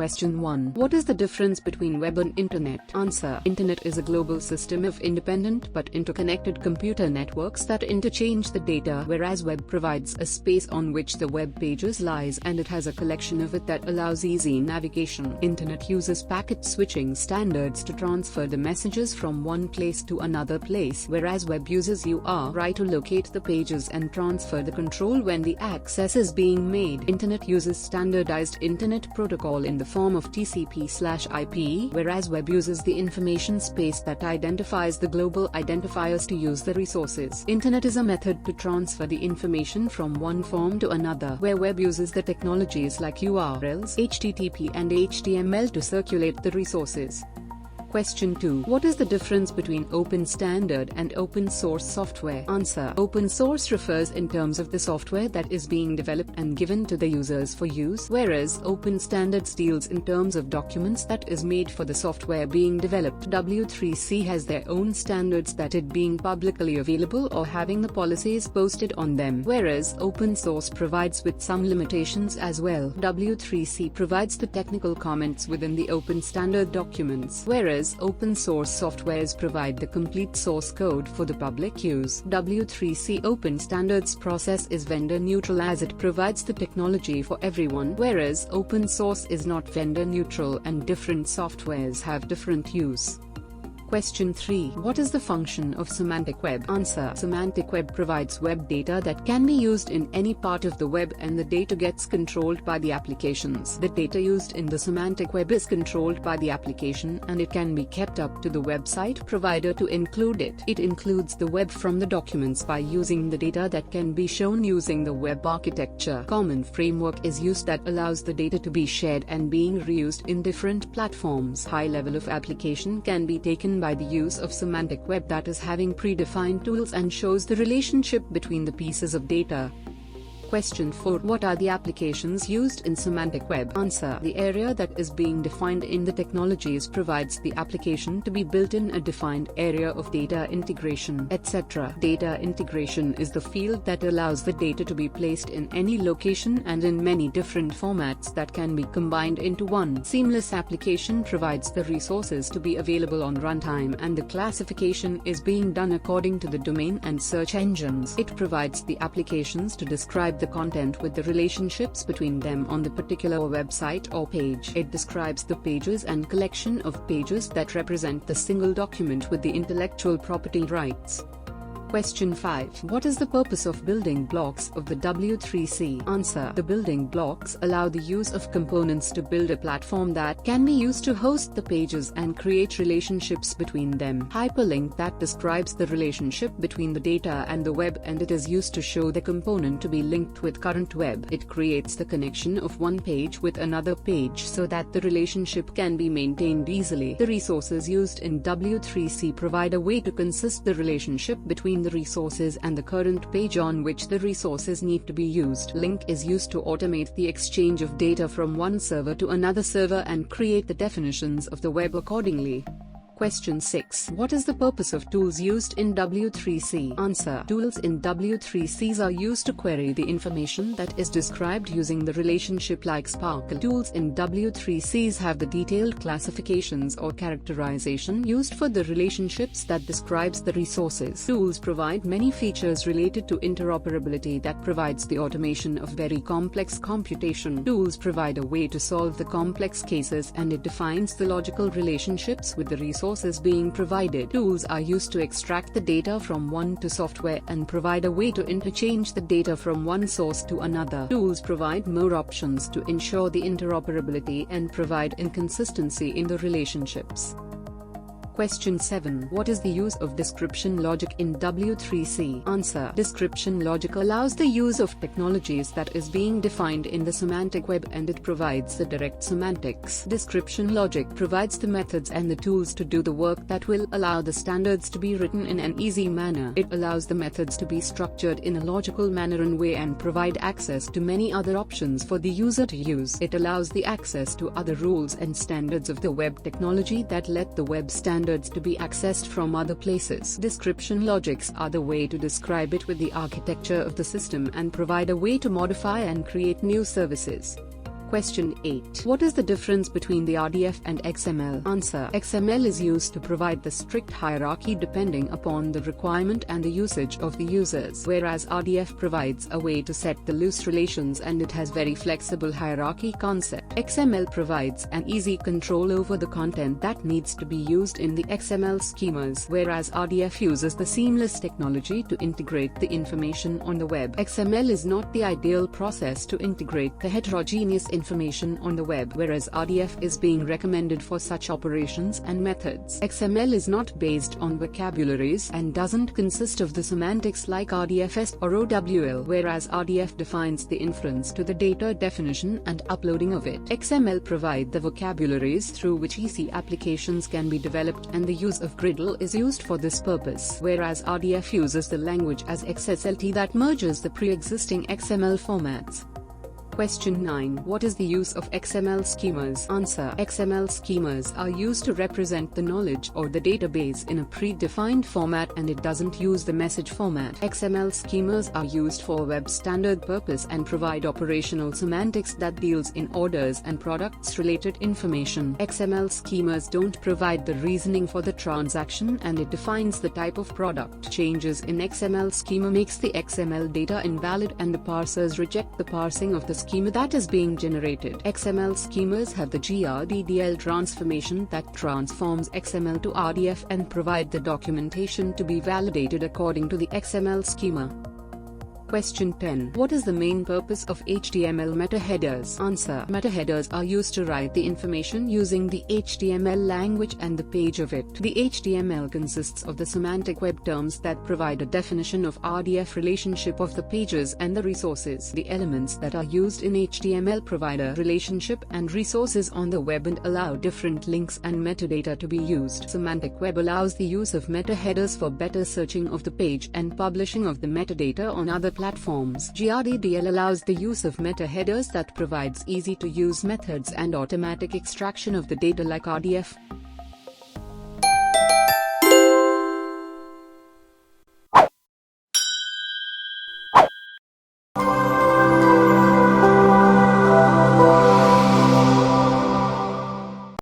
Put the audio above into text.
Question 1. What is the difference between web and internet? Answer. Internet is a global system of independent but interconnected computer networks that interchange the data, whereas web provides a space on which the web pages lies and it has a collection of it that allows easy navigation. Internet uses packet switching standards to transfer the messages from one place to another place, whereas web uses URI to locate the pages and transfer the control when the access is being made. Internet uses standardized Internet Protocol in the form of TCP/IP, whereas web uses the information space that identifies the global identifiers to use the resources. Internet is a method to transfer the information from one form to another, where web uses the technologies like URLs, HTTP and HTML to circulate the resources. Question 2. What is the difference between open standard and open source software? Answer. Open source refers in terms of the software that is being developed and given to the users for use, whereas open standards deals in terms of documents that is made for the software being developed. W3C has their own standards that it being publicly available or having the policies posted on them, whereas open source provides with some limitations as well. W3C provides the technical comments within the open standard documents, whereas open source softwares provide the complete source code for the public use. W3C Open Standards process is vendor neutral as it provides the technology for everyone, whereas open source is not vendor neutral and different softwares have different use. Question 3. What is the function of semantic web? Answer. Semantic web provides web data that can be used in any part of the web and the data gets controlled by the applications. The data used in the semantic web is controlled by the application and it can be kept up to the website provider to include it. It includes the web from the documents by using the data that can be shown using the web architecture. Common framework is used that allows the data to be shared and being reused in different platforms. High level of application can be taken by the use of semantic web that is having predefined tools and shows the relationship between the pieces of data. Question 4. What are the applications used in semantic web? Answer. The area that is being defined in the technologies provides the application to be built in a defined area of data integration, etc. Data integration is the field that allows the data to be placed in any location and in many different formats that can be combined into one. Seamless application provides the resources to be available on runtime and the classification is being done according to the domain and search engines. It provides the applications to describe the content with the relationships between them on the particular website or page. It describes the pages and collection of pages that represent the single document with the intellectual property rights. Question 5. What is the purpose of building blocks of the W3C? Answer. The building blocks allow the use of components to build a platform that can be used to host the pages and create relationships between them. Hyperlink that describes the relationship between the data and the web and it is used to show the component to be linked with current web. It creates the connection of one page with another page so that the relationship can be maintained easily. The resources used in W3C provide a way to consist the relationship between the resources and the current page on which the resources need to be used. Link is used to automate the exchange of data from one server to another server and create the definitions of the web accordingly. Question 6. What is the purpose of tools used in W3C? Answer. Tools in W3Cs are used to query the information that is described using the relationship like SPARQL. Tools in W3Cs have the detailed classifications or characterization used for the relationships that describes the resources. Tools provide many features related to interoperability that provides the automation of very complex computation. Tools provide a way to solve the complex cases and it defines the logical relationships with the resources being provided. Tools are used to extract the data from one to software and provide a way to interchange the data from one source to another. Tools provide more options to ensure the interoperability and provide inconsistency in the relationships. Question 7. What is the use of description logic in W3C? Answer. Description logic allows the use of technologies that is being defined in the semantic web and it provides the direct semantics. Description logic provides the methods and the tools to do the work that will allow the standards to be written in an easy manner. It allows the methods to be structured in a logical manner and way and provide access to many other options for the user to use. It allows the access to other rules and standards of the web technology that let the web standards to be accessed from other places. Description logics are the way to describe it with the architecture of the system and provide a way to modify and create new services. Question 8. What is the difference between the RDF and XML? Answer. XML is used to provide the strict hierarchy depending upon the requirement and the usage of the users, whereas RDF provides a way to set the loose relations and it has very flexible hierarchy concept. XML provides an easy control over the content that needs to be used in the XML schemas, whereas RDF uses the seamless technology to integrate the information on the web. XML is not the ideal process to integrate the heterogeneous information on the web, whereas RDF is being recommended for such operations and methods. XML is not based on vocabularies and doesn't consist of the semantics like RDFS or OWL, whereas RDF defines the inference to the data definition and uploading of it. XML provide the vocabularies through which EC applications can be developed, and the use of Gradle is used for this purpose, whereas RDF uses the language as XSLT that merges the pre-existing XML formats. Question 9. What is the use of XML schemas? Answer. XML schemas are used to represent the knowledge or the database in a predefined format, and it doesn't use the message format. XML schemas are used for web standard purpose and provide operational semantics that deals in orders and products related information. XML schemas don't provide the reasoning for the transaction, and it defines the type of product. Changes in XML schema makes the XML data invalid, and the parsers reject the parsing of the schema that is being generated. XML schemas have the GRDDL transformation that transforms XML to RDF and provide the documentation to be validated according to the XML schema. Question 10. What is the main purpose of HTML meta-headers? Answer. Meta-headers are used to write the information using the HTML language and the page of it. The HTML consists of the semantic web terms that provide a definition of RDF relationship of the pages and the resources. The elements that are used in HTML provide a relationship and resources on the web and allow different links and metadata to be used. Semantic web allows the use of meta-headers for better searching of the page and publishing of the metadata on other platforms. GRDDL allows the use of meta-headers that provides easy-to-use methods and automatic extraction of the data like RDF.